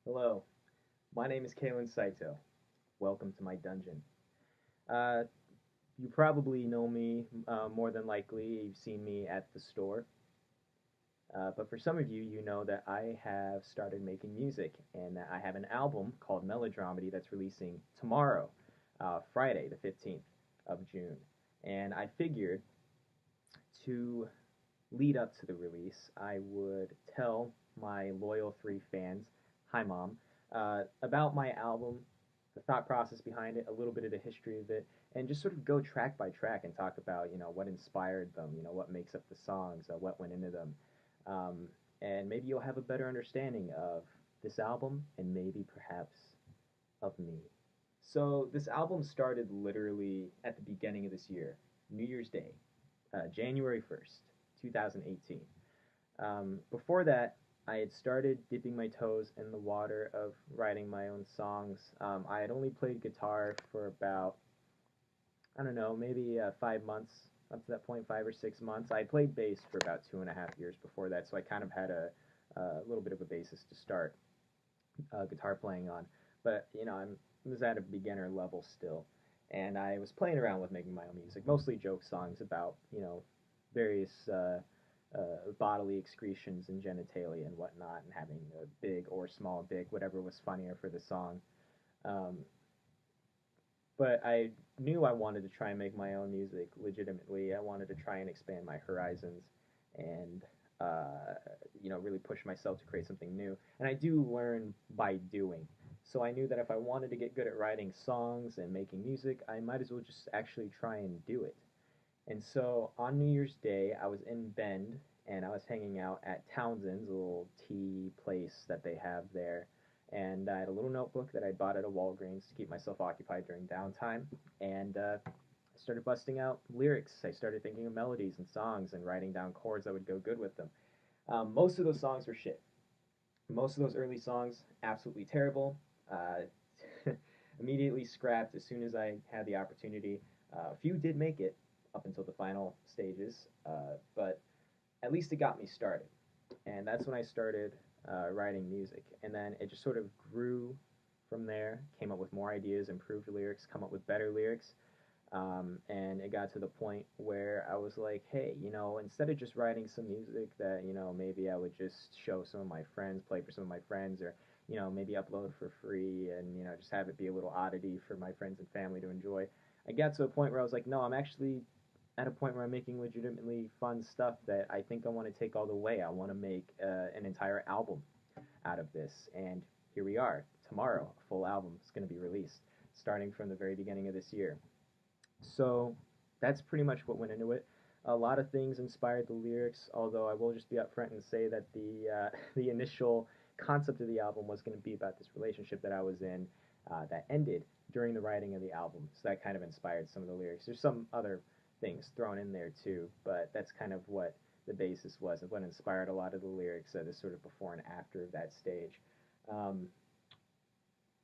Hello, my name is Kalen Saito. Welcome to my dungeon. Uh, you probably know me more than likely. You've seen me at the store. But for some of you, you know that I have started making music and that I have an album called Melodramedy that's releasing tomorrow, Friday, the 15th of June. And I figured to lead up to the release, I would tell my loyal three fans, hi mom, about my album, the thought process behind it, a little bit of the history of it, and just sort of go track by track and talk about what inspired them, what makes up the songs, what went into them, um, and maybe you'll have a better understanding of this album and maybe perhaps of me. So this album started literally at the beginning of this year, New Year's Day, January 1st, 2018. Before that, I had started dipping my toes in the water of writing my own songs. I had only played guitar for about, I don't know, maybe 5 months. Up to that point, 5 or 6 months. I played bass for about 2.5 years before that, so I kind of had a little bit of a basis to start guitar playing on. But I was at a beginner level still, and I was playing around with making my own music, mostly joke songs about various bodily excretions and genitalia and whatnot, and having a big or small dick, whatever was funnier for the song. Um, but I knew I wanted to try and make my own music legitimately. I wanted to try and expand my horizons and really push myself to create something new. And I do learn by doing. So I knew that if I wanted to get good at writing songs and making music, I might as well just actually try and do it. And so on New Year's Day, I was in Bend and I was hanging out at Townsend's, a little tea place that they have there. And I had a little notebook that I bought at a Walgreens to keep myself occupied during downtime. And I started busting out lyrics. I started thinking of melodies and songs and writing down chords that would go good with them. Most of those songs were shit. Most of those early songs, absolutely terrible. Immediately scrapped as soon as I had the opportunity. A few did make it up until the final stages, but at least it got me started. And that's when I started writing music. And then it just sort of grew from there, came up with more ideas, improved lyrics, come up with better lyrics. And it got to the point where I was like, hey, instead of just writing some music that, maybe I would just show some of my friends, play for some of my friends, or, maybe upload for free and, just have it be a little oddity for my friends and family to enjoy. I got to a point where I was like, no, I'm actually at a point where I'm making legitimately fun stuff that I think I want to take all the way. I want to make an entire album out of this. And here we are. Tomorrow, a full album is going to be released, starting from the very beginning of this year. So that's pretty much what went into it. A lot of things inspired the lyrics, although I will just be upfront and say that the the initial concept of the album was going to be about this relationship that I was in that ended during the writing of the album. So that kind of inspired some of the lyrics. There's some other things thrown in there too, but that's kind of what the basis was of what inspired a lot of the lyrics, this sort of before and after of that stage. Um,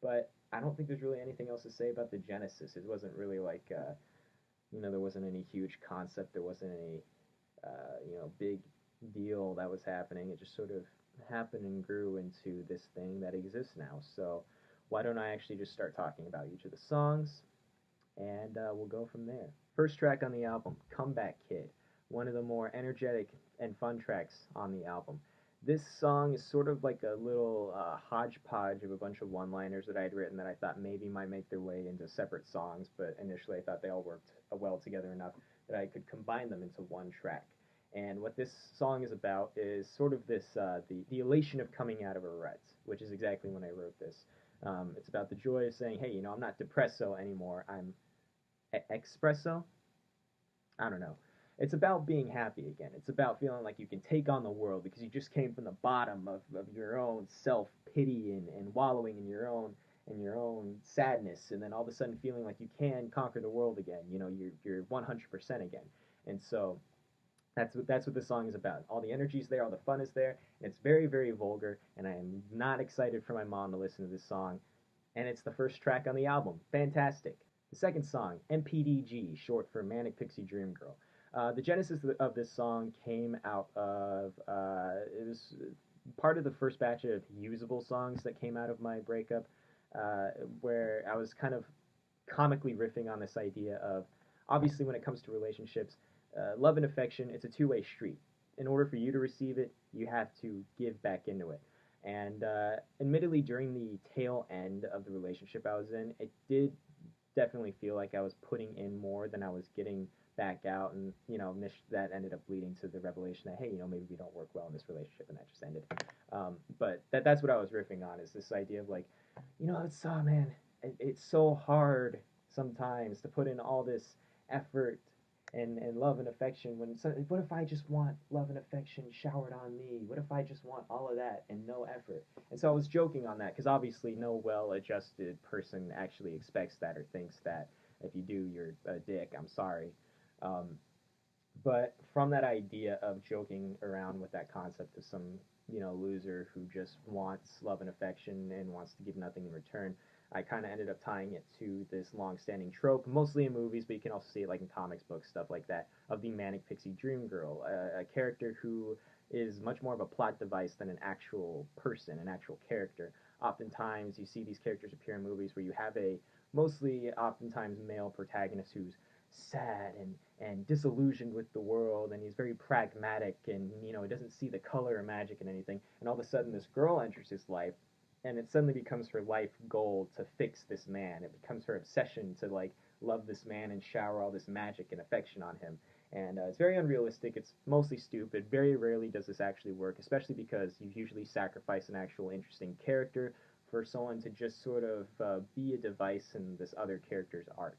but I don't think there's really anything else to say about the genesis. It wasn't really like there wasn't any huge concept. There wasn't any, big deal that was happening. It just sort of happened and grew into this thing that exists now. So why don't I actually just start talking about each of the songs, and we'll go from there. First track on the album, Comeback Kid, one of the more energetic and fun tracks on the album. This song is sort of like a little hodgepodge of a bunch of one-liners that I had written that I thought maybe might make their way into separate songs, but initially I thought they all worked well together enough that I could combine them into one track. And what this song is about is sort of this the elation of coming out of a rut, which is exactly when I wrote this. It's about the joy of saying, hey, I'm not depresso anymore. I'm espresso. I don't know. It's about being happy again. It's about feeling like you can take on the world because you just came from the bottom of your own self pity and wallowing in your own sadness, and then all of a sudden feeling like you can conquer the world again. You're 100% again, and so that's what this song is about. All the energy's there, all the fun is there, and it's very very vulgar. And I am not excited for my mom to listen to this song. And it's the first track on the album. Fantastic. The second song, MPDG, short for Manic Pixie Dream Girl. The genesis of this song came out of it was part of the first batch of usable songs that came out of my breakup, uh, where I was kind of comically riffing on this idea of obviously when it comes to relationships, love and affection, it's a two-way street. In order for you to receive it, you have to give back into it. And admittedly, during the tail end of the relationship I was in, it did definitely feel like I was putting in more than I was getting back out, and that ended up leading to the revelation that hey, maybe we don't work well in this relationship, and that just ended. But that's what I was riffing on is this idea of like, it's man, it's so hard sometimes to put in all this effort and love and affection when what if I just want love and affection showered on me? What if I just want all of that and no effort? And so I was joking on that because obviously no well-adjusted person actually expects that or thinks that. If you do, you're a dick. I'm sorry. Um, but from that idea of joking around with that concept of some loser who just wants love and affection and wants to give nothing in return, I kind of ended up tying it to this long-standing trope, mostly in movies, but you can also see it like in comics books, stuff like that, of the manic pixie dream girl, a character who is much more of a plot device than an actual person, an actual character. Oftentimes, you see these characters appear in movies where you have a mostly, oftentimes, male protagonist who's sad and disillusioned with the world, and he's very pragmatic, and he doesn't see the color or magic in anything, and all of a sudden this girl enters his life, and it suddenly becomes her life goal to fix this man. It becomes her obsession to like love this man and shower all this magic and affection on him. And it's very unrealistic. It's mostly stupid. Very rarely does this actually work, especially because you usually sacrifice an actual interesting character for someone to just sort of be a device in this other character's arc.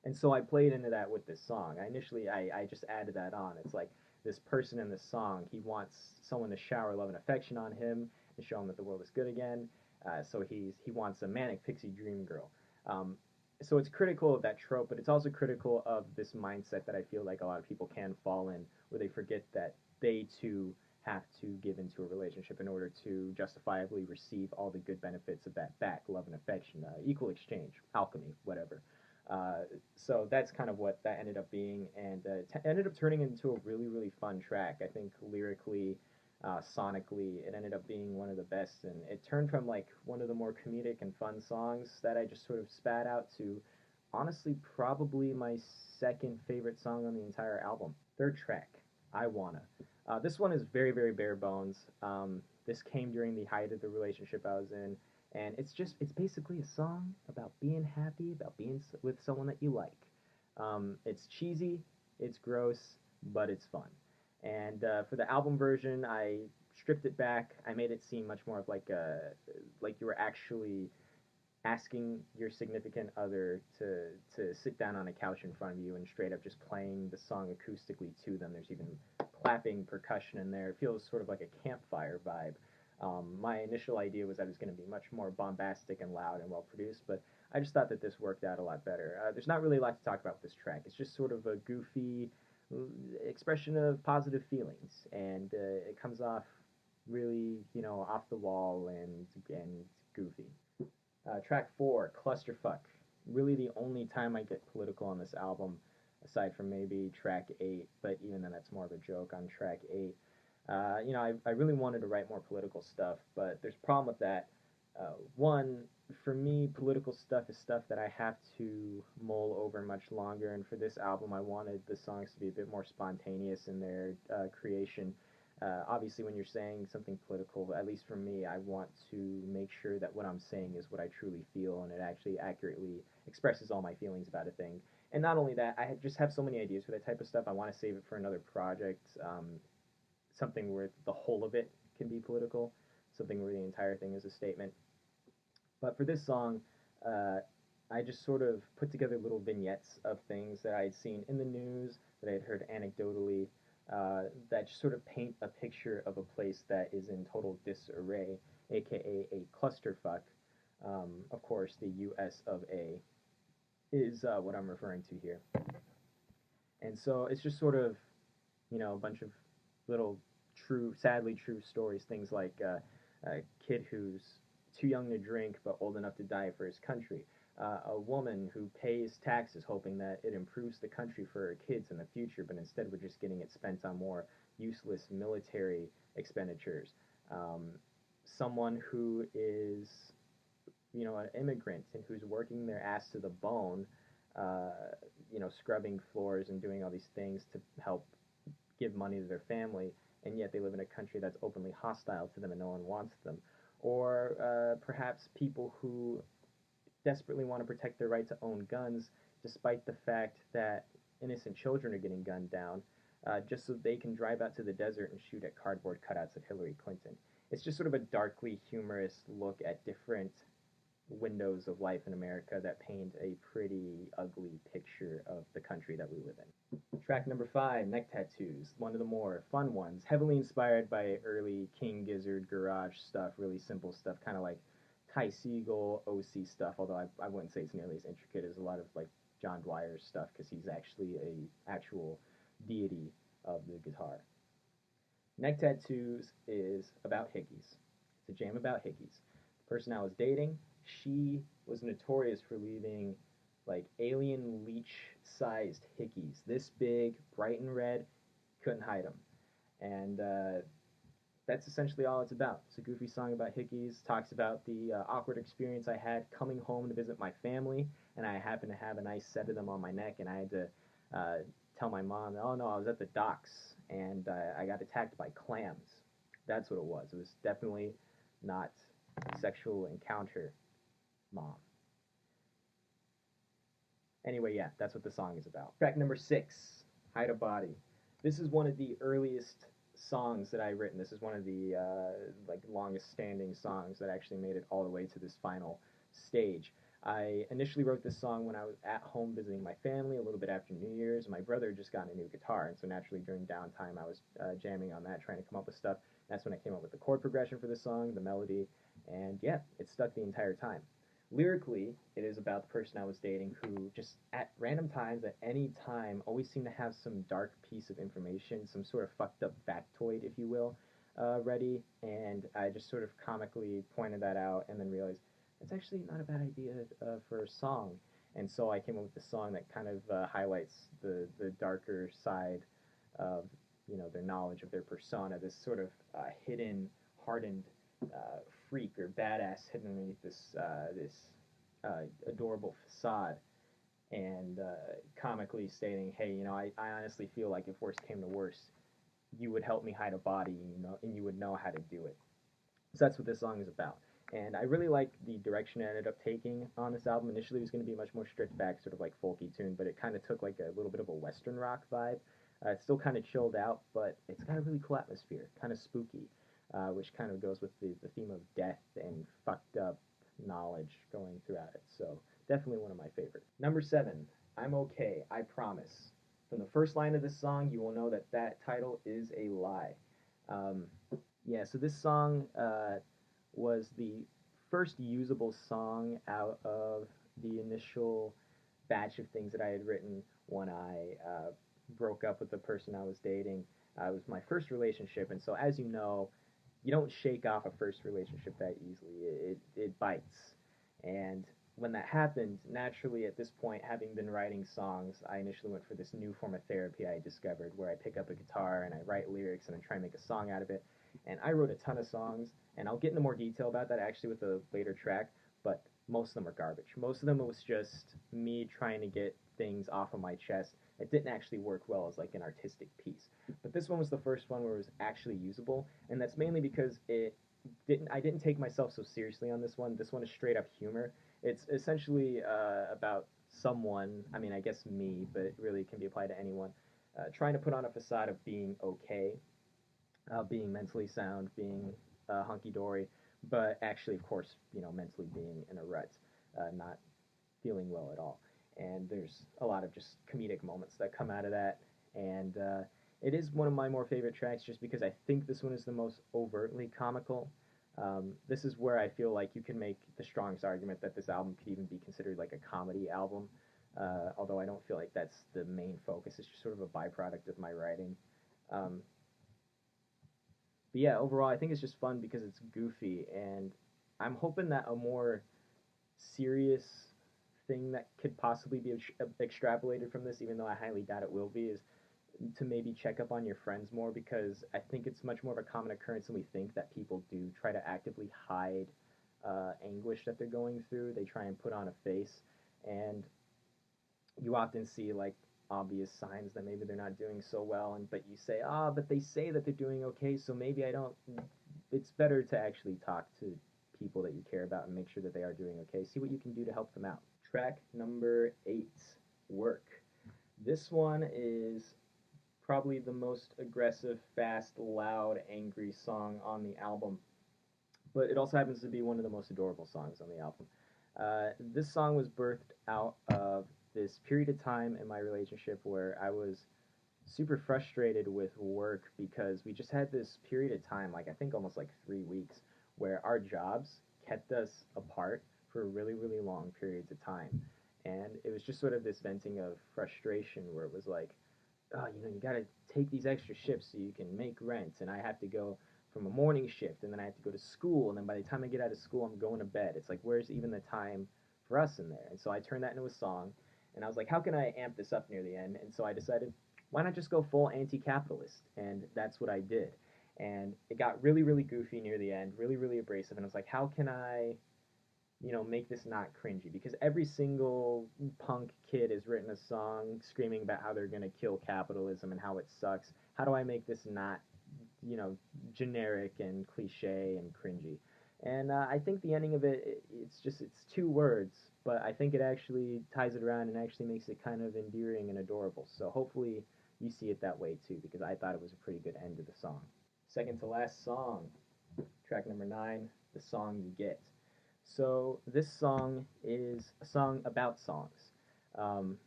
And so I played into that with this song. I just added that on. It's like this person in this song, he wants someone to shower love and affection on him and show him that the world is good again. So he wants a manic pixie dream girl. Um, so it's critical of that trope, but it's also critical of this mindset that I feel like a lot of people can fall in, where they forget that they too have to give into a relationship in order to justifiably receive all the good benefits of that back, love and affection, equal exchange, alchemy, whatever. Uh, so that's kind of what that ended up being, and ended up turning into a really, really fun track. I think lyrically, sonically, it ended up being one of the best, and it turned from like one of the more comedic and fun songs that I just sort of spat out to, honestly, probably my second favorite song on the entire album. Third track, I Wanna. This one is very, very bare bones. This came during the height of the relationship I was in, and it's basically a song about being happy, about being with someone that you like. It's cheesy, it's gross, but it's fun. And for the album version, I stripped it back. I made it seem much more of like you were actually asking your significant other to sit down on a couch in front of you and straight up just playing the song acoustically to them. There's even clapping percussion in there. It feels sort of like a campfire vibe. My initial idea was that it was going to be much more bombastic and loud and well produced, but I just thought that this worked out a lot better. There's not really a lot to talk about with this track. It's just sort of a goofy expression of positive feelings, and it comes off really, off the wall and goofy. Track 4, Clusterfuck. Really the only time I get political on this album, aside from maybe track 8, but even then that's more of a joke on track 8. I really wanted to write more political stuff, but there's a problem with that. One, for me, political stuff is stuff that I have to mull over much longer, and for this album, I wanted the songs to be a bit more spontaneous in their creation. Obviously, when you're saying something political, at least for me, I want to make sure that what I'm saying is what I truly feel and it actually accurately expresses all my feelings about a thing. And not only that, just have so many ideas for that type of stuff. I want to save it for another project, something where the whole of it can be political, something where the entire thing is a statement. But for this song, uh, I just sort of put together little vignettes of things that I had seen in the news, that I had heard anecdotally, that just sort of paint a picture of a place that is in total disarray, aka a clusterfuck. Of course, the US of A is what I'm referring to here. And so it's just sort of, a bunch of little sadly true stories. Things like a kid who's too young to drink but old enough to die for his country. A woman who pays taxes hoping that it improves the country for her kids in the future, but instead we're just getting it spent on more useless military expenditures. Um, Someone who is, an immigrant and who's working their ass to the bone, uh, scrubbing floors and doing all these things to help give money to their family, and yet they live in a country that's openly hostile to them and no one wants them. Or perhaps people who desperately want to protect their right to own guns, despite the fact that innocent children are getting gunned down, just so they can drive out to the desert and shoot at cardboard cutouts of Hillary Clinton. It's just sort of a darkly humorous look at different windows of life in America that paint a pretty ugly picture of the country that we live in. Track number 5, Neck Tattoos, one of the more fun ones, heavily inspired by early King Gizzard garage stuff, really simple stuff, kind of like Ty Segall, OC stuff, although I wouldn't say it's nearly as intricate as a lot of like John Dwyer's stuff because he's actually a actual deity of the guitar. Neck Tattoos is about hickeys. It's a jam about hickeys. The person I was dating, she was notorious for leaving like alien leech-sized hickeys, this big, bright and red, couldn't hide them. And that's essentially all it's about. It's a goofy song about hickeys. Talks about the awkward experience I had coming home to visit my family, and I happened to have a nice set of them on my neck, and I had to uh, tell my mom, "Oh no, I was at the docks and I got attacked by clams." That's what it was. It was definitely not a sexual encounter, mom. Anyway, yeah, that's what the song is about. Track number 6, Hide a Body. This is one of the earliest songs that I've written. This is one of the like longest standing songs that actually made it all the way to this final stage. I initially wrote this song when I was at home visiting my family a little bit after New Year's. My brother had just gotten a new guitar, and so naturally during downtime I was jamming on that, trying to come up with stuff. That's when I came up with the chord progression for the song, the melody, and yeah, it stuck the entire time. Lyrically, it is about the person I was dating who just at random times, at any time, always seemed to have some dark piece of information, some sort of fucked up factoid, if you will, ready. And I just sort of comically pointed that out and then realized it's actually not a bad idea for a song. And so I came up with this song that kind of highlights the darker side of their knowledge of their persona, this sort of hidden, hardened freak or badass hidden underneath this adorable facade, and comically stating, "Hey, I honestly feel like if worst came to worst, you would help me hide a body, and you would know how to do it." So that's what this song is about. And I really like the direction it ended up taking on this album. Initially, it was going to be much more stripped back, sort of like folky tune, but it kind of took like a little bit of a Western rock vibe. It's still kind of chilled out, but it's got a really cool atmosphere, kind of spooky, which kind of goes with the theme of death and fucked up knowledge going throughout it. So definitely one of my favorites. Number 7, I'm Okay, I Promise. From the first line of this song, you will know that that title is a lie. Um, yeah, so this song was the first usable song out of the initial batch of things that I had written when I broke up with the person I was dating. It was my first relationship, and so as you don't shake off a first relationship that easily. It bites. And when that happened, naturally at this point, having been writing songs, I initially went for this new form of therapy I discovered where I pick up a guitar and I write lyrics and I try and make a song out of it. And I wrote a ton of songs, and I'll get into more detail about that actually with a later track, but most of them are garbage. Most of them it was just me trying to get things off of my chest. It didn't actually work well as like an artistic piece. But this one was the first one where it was actually usable, and that's mainly because I didn't take myself so seriously on this one. This one is straight up humor. It's essentially about someone, I mean, I guess me, but it really can be applied to anyone, trying to put on a facade of being okay, being mentally sound, being hunky dory, but actually, of course, mentally being in a rut, not feeling well at all. And there's a lot of just comedic moments that come out of that, and it is one of my more favorite tracks just because I think this one is the most overtly comical. This is where I feel like you can make the strongest argument that this album could even be considered like a comedy album, although I don't feel like that's the main focus. It's just sort of a byproduct of my writing. Um, but yeah, overall, I think it's just fun because it's goofy, and I'm hoping that a more serious thing that could possibly be extrapolated from this, even though I highly doubt it will be, is to maybe check up on your friends more, because I think it's much more of a common occurrence than we think that people do try to actively hide anguish that they're going through. They try and put on a face, and you often see like obvious signs that maybe they're not doing so well, and but you say, ah, but they say that they're doing okay, so maybe I don't. It's better to actually talk to people that you care about and make sure that they are doing okay. See what you can do to help them out. Track number 8, Work. This one is probably the most aggressive, fast, loud, angry song on the album, but it also happens to be one of the most adorable songs on the album. This song was birthed out of this period of time in my relationship where I was super frustrated with work because we just had this period of time, like I think almost like 3 weeks, where our jobs kept us apart for really, really long periods of time. And it was just sort of this venting of frustration where it was like, oh, you got to take these extra shifts so you can make rent. And I have to go from a morning shift, and then I have to go to school. And then by the time I get out of school, I'm going to bed. It's like, where's even the time for us in there? And so I turned that into a song. And I was like, how can I amp this up near the end? And so I decided, why not just go full anti capitalist? And that's what I did. And it got really, really goofy near the end, really, really abrasive. And I was like, how can I make this not cringy, because every single punk kid has written a song screaming about how they're going to kill capitalism and how it sucks. How do I make this not, generic and cliche and cringy? And I think the ending of it's 2 words, but I think it actually ties it around and actually makes it kind of endearing and adorable. So hopefully you see it that way too, because I thought it was a pretty good end to the song. Second to last song, track number 9, The Song You Get. So this song is a song about songs. Um,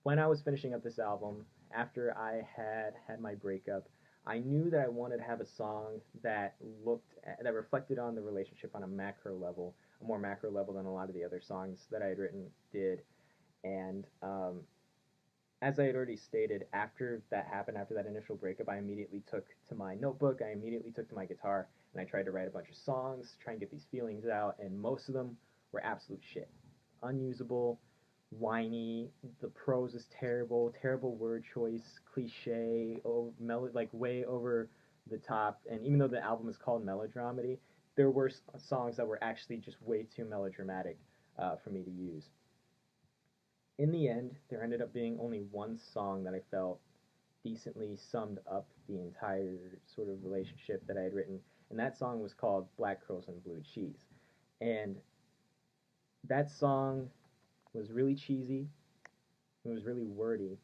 when I was finishing up this album, after I had had my breakup, I knew that I wanted to have a song that reflected on the relationship on a macro level, a more macro level than a lot of the other songs that I had written did. And as I had already stated, after that happened, after that initial breakup, I immediately took to my notebook, I immediately took to my guitar, and I tried to write a bunch of songs, try and get these feelings out, and most of them were absolute shit. Unusable, whiny, the prose is terrible, terrible word choice, cliche, like way over the top, and even though the album is called Melodramedy, there were songs that were actually just way too melodramatic for me to use. In the end, there ended up being only one song that I felt decently summed up the entire sort of relationship that I had written, and that song was called Black Curls and Blue Cheese. And that song was really cheesy, it was really wordy,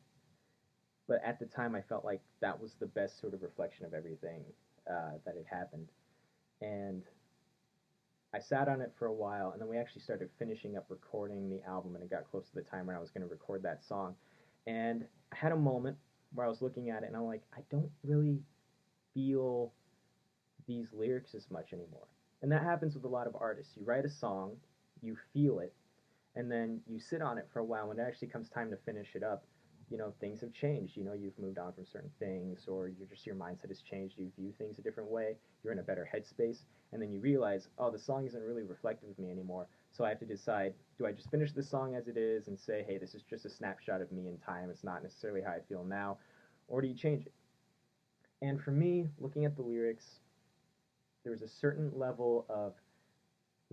but at the time I felt like that was the best sort of reflection of everything that had happened. And I sat on it for a while, and then we actually started finishing up recording the album, and it got close to the time where I was going to record that song. And I had a moment where I was looking at it, and I'm like, I don't really feel these lyrics as much anymore. And that happens with a lot of artists. You write a song, you feel it, and then you sit on it for a while. When it actually comes time to finish it up, things have changed. You've moved on from certain things, or your mindset has changed. You view things a different way. You're in a better headspace, and then you realize, oh, the song isn't really reflective of me anymore. So I have to decide: do I just finish the song as it is and say, hey, this is just a snapshot of me in time? It's not necessarily how I feel now, or do you change it? And for me, looking at the lyrics, there was a certain level of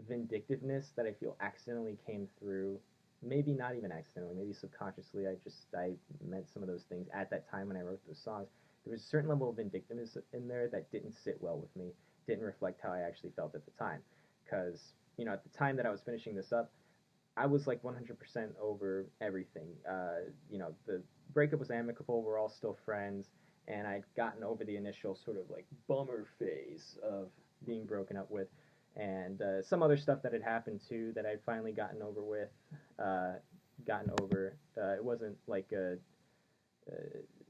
vindictiveness that I feel accidentally came through. Maybe not even accidentally, maybe subconsciously. I meant some of those things at that time when I wrote those songs. There was a certain level of vindictiveness in there that didn't sit well with me, didn't reflect how I actually felt at the time. Because, at the time that I was finishing this up, I was like 100% over everything. The breakup was amicable, we're all still friends, and I'd gotten over the initial sort of like bummer phase of being broken up with, and some other stuff that had happened too that I'd finally gotten over with. It wasn't like it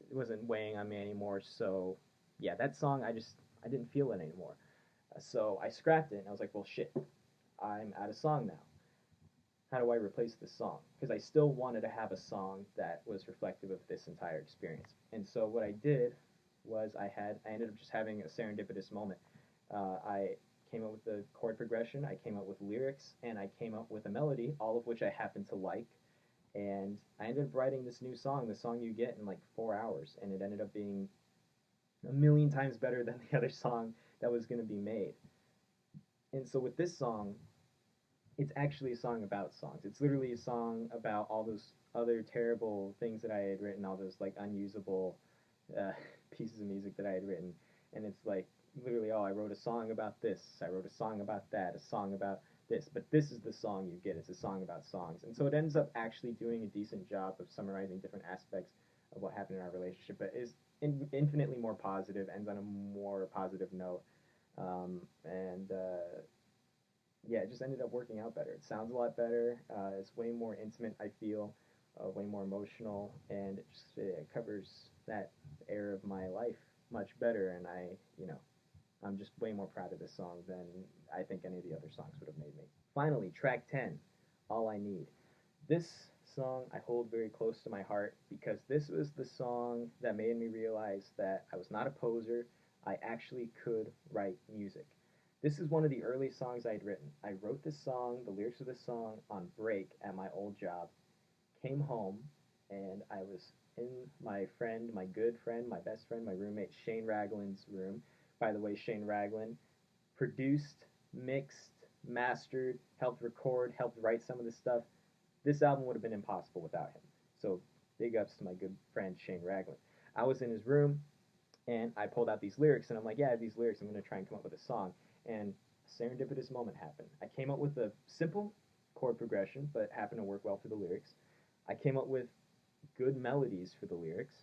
wasn't weighing on me anymore. So yeah, that song I didn't feel it anymore. So I scrapped it, and I was like, well, shit, I'm out of song now. How do I replace this song? Because I still wanted to have a song that was reflective of this entire experience. And so what I did was I ended up just having a serendipitous moment. I came up with the chord progression, I came up with lyrics, and I came up with a melody, all of which I happen to like. And I ended up writing this new song, the song you get, in like 4 hours, and it ended up being a million times better than the other song that was going to be made. And so with this song, it's actually a song about songs. It's literally a song about all those other terrible things that I had written, all those like unusable uh, pieces of music that I had written. And it's like literally, oh, I wrote a song about this, I wrote a song about that, a song about this, but this is the song you get. It's a song about songs. And so it ends up actually doing a decent job of summarizing different aspects of what happened in our relationship, but is infinitely more positive, ends on a more positive note. And Yeah, it just ended up working out better. It sounds a lot better. It's way more intimate, I feel, way more emotional, and it covers that era of my life much better. And I'm just way more proud of this song than I think any of the other songs would have made me. Finally, track 10, All I Need. This song I hold very close to my heart because this was the song that made me realize that I was not a poser. I actually could write music. This is one of the early songs I had written. I wrote this song, the lyrics of this song, on break at my old job. Came home, and I was in my friend, my good friend, my best friend, my roommate Shane Raglan's room. By the way, Shane Raglan produced, mixed, mastered, helped record, helped write some of this stuff. This album would have been impossible without him. So big ups to my good friend Shane Raglan. I was in his room and I pulled out these lyrics and I'm like, yeah, I have these lyrics. I'm going to try and come up with a song. And a serendipitous moment happened. I came up with a simple chord progression, but it happened to work well for the lyrics. I came up with good melodies for the lyrics.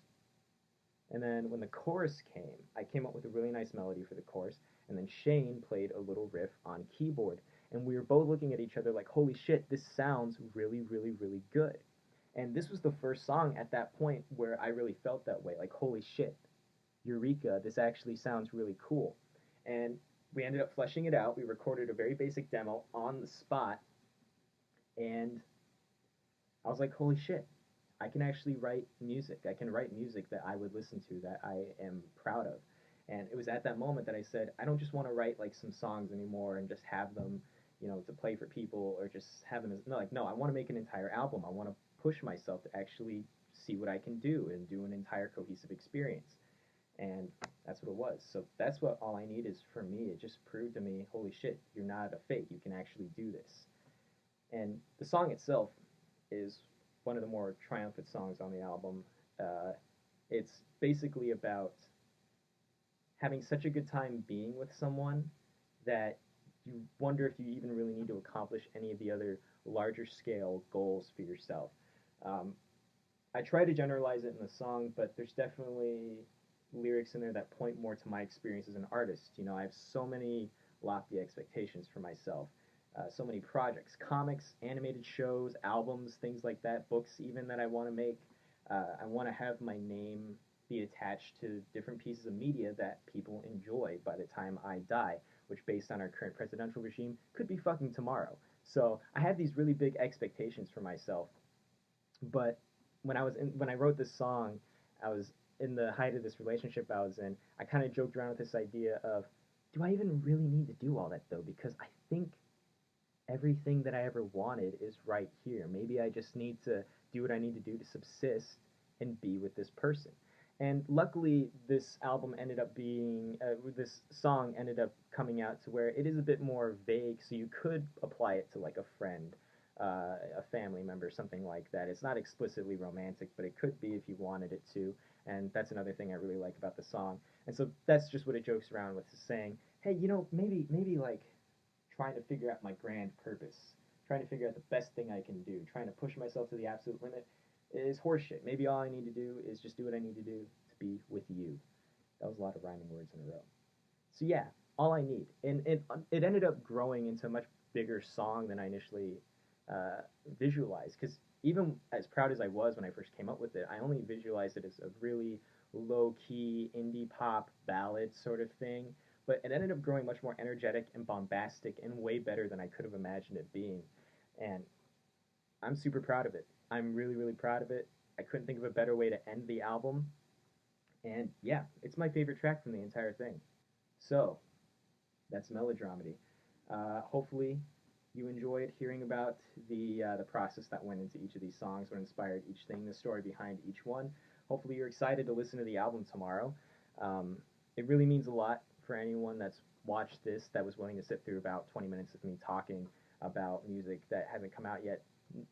And then when the chorus came, I came up with a really nice melody for the chorus. And then Shane played a little riff on keyboard. And we were both looking at each other like, holy shit, this sounds really, really, really good. And this was the first song at that point where I really felt that way. Like, holy shit, Eureka, this actually sounds really cool. And we ended up fleshing it out. We recorded a very basic demo on the spot. And I was like, holy shit, I can actually write music. I can write music that I would listen to, that I am proud of. And it was at that moment that I said, I don't just want to write like some songs anymore and just have them, to play for people or just have them as no, like no, I want to make an entire album. I want to push myself to actually see what I can do and do an entire cohesive experience. And that's what it was. So that's what All I Need is for me. It just proved to me, holy shit, you're not a fake. You can actually do this. And the song itself is one of the more triumphant songs on the album. Uh, it's basically about having such a good time being with someone that you wonder if you even really need to accomplish any of the other larger scale goals for yourself. Um, I try to generalize it in the song, but there's definitely lyrics in there that point more to my experience as an artist. I have so many lofty expectations for myself. So many projects, comics, animated shows, albums, things like that, books even that I want to make. I want to have my name be attached to different pieces of media that people enjoy by the time I die, which, based on our current presidential regime, could be fucking tomorrow. So I have these really big expectations for myself. But when I wrote this song, I was in the height of this relationship I was in. I kind of joked around with this idea of, do I even really need to do all that though? Because I think everything that I ever wanted is right here. Maybe I just need to do what I need to do to subsist and be with this person. And luckily, this album ended up being, this song ended up coming out to where it is a bit more vague, so you could apply it to like a friend, a family member, something like that. It's not explicitly romantic, but it could be if you wanted it to. And that's another thing I really like about the song. And so that's just what it jokes around with, is saying, hey, maybe like trying to figure out my grand purpose, trying to figure out the best thing I can do, trying to push myself to the absolute limit is horseshit. Maybe all I need to do is just do what I need to do to be with you. That was a lot of rhyming words in a row. So yeah, all I need, and it ended up growing into a much bigger song than I initially uh, visualized. Because even as proud as I was when I first came up with it, I only visualized it as a really low key indie pop ballad sort of thing. But it ended up growing much more energetic and bombastic and way better than I could have imagined it being. And I'm super proud of it. I'm really, really proud of it. I couldn't think of a better way to end the album. And yeah, it's my favorite track from the entire thing. So that's Melodramedy. Hopefully, you enjoyed hearing about the process that went into each of these songs, what inspired each thing, the story behind each one. Hopefully, you're excited to listen to the album tomorrow. Um, it really means a lot for anyone that's watched this that was willing to sit through about 20 minutes of me talking about music that hasn't come out yet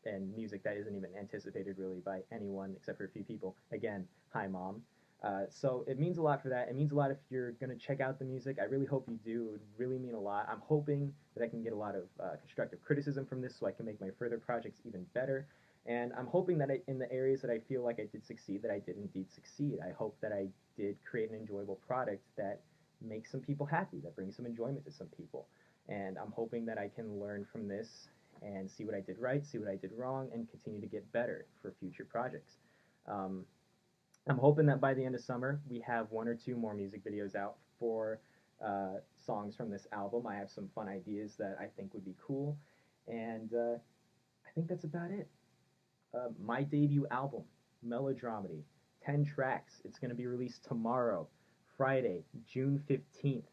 and music that isn't even anticipated really by anyone except for a few people. Again, hi mom. So it means a lot for that. It means a lot if you're going to check out the music. I really hope you do. It would really mean a lot. I'm hoping that I can get a lot of constructive criticism from this so I can make my further projects even better. And I'm hoping that in the areas that I feel like I did succeed, that I did indeed succeed. I hope that I did create an enjoyable product that makes some people happy, that brings some enjoyment to some people. And I'm hoping that I can learn from this and see what I did right, see what I did wrong, and continue to get better for future projects. Um, I'm hoping that by the end of summer, we have one or two more music videos out for songs from this album. I have some fun ideas that I think would be cool. And I think that's about it. My debut album, Melodramedy, 10 tracks. It's going to be released tomorrow, Friday, June 15th,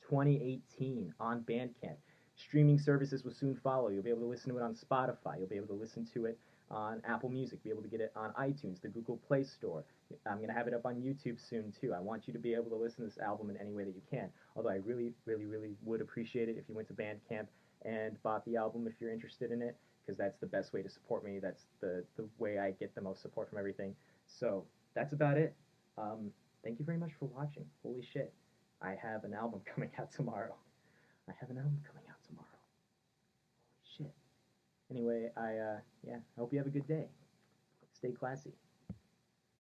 2018, on Bandcamp. Streaming services will soon follow. You'll be able to listen to it on Spotify. You'll be able to listen to it on Apple Music, be able to get it on iTunes, the Google Play Store. I'm going to have it up on YouTube soon, too. I want you to be able to listen to this album in any way that you can. Although I really, really, really would appreciate it if you went to Bandcamp and bought the album if you're interested in it, because that's the best way to support me. That's the way I get the most support from everything. So that's about it. Thank you very much for watching. Holy shit. I have an album coming out tomorrow. I have an album coming out tomorrow. Holy shit. Anyway, I hope you have a good day. Stay classy.